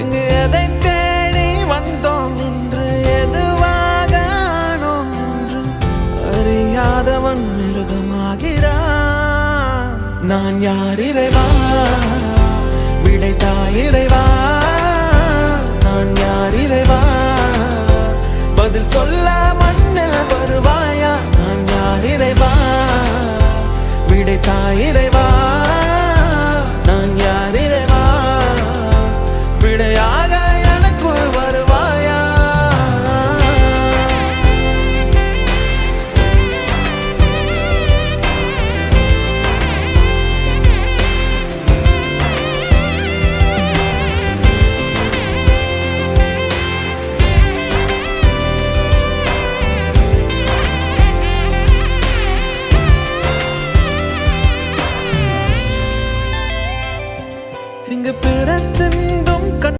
இங்கு எதை தேடி வந்தோம் என்று எதுவாக ஆனோம் என்று அறியாதவன் மிருகமாகிறான். நான் யார் இறைவா, விடைத்தாய் இறைவா.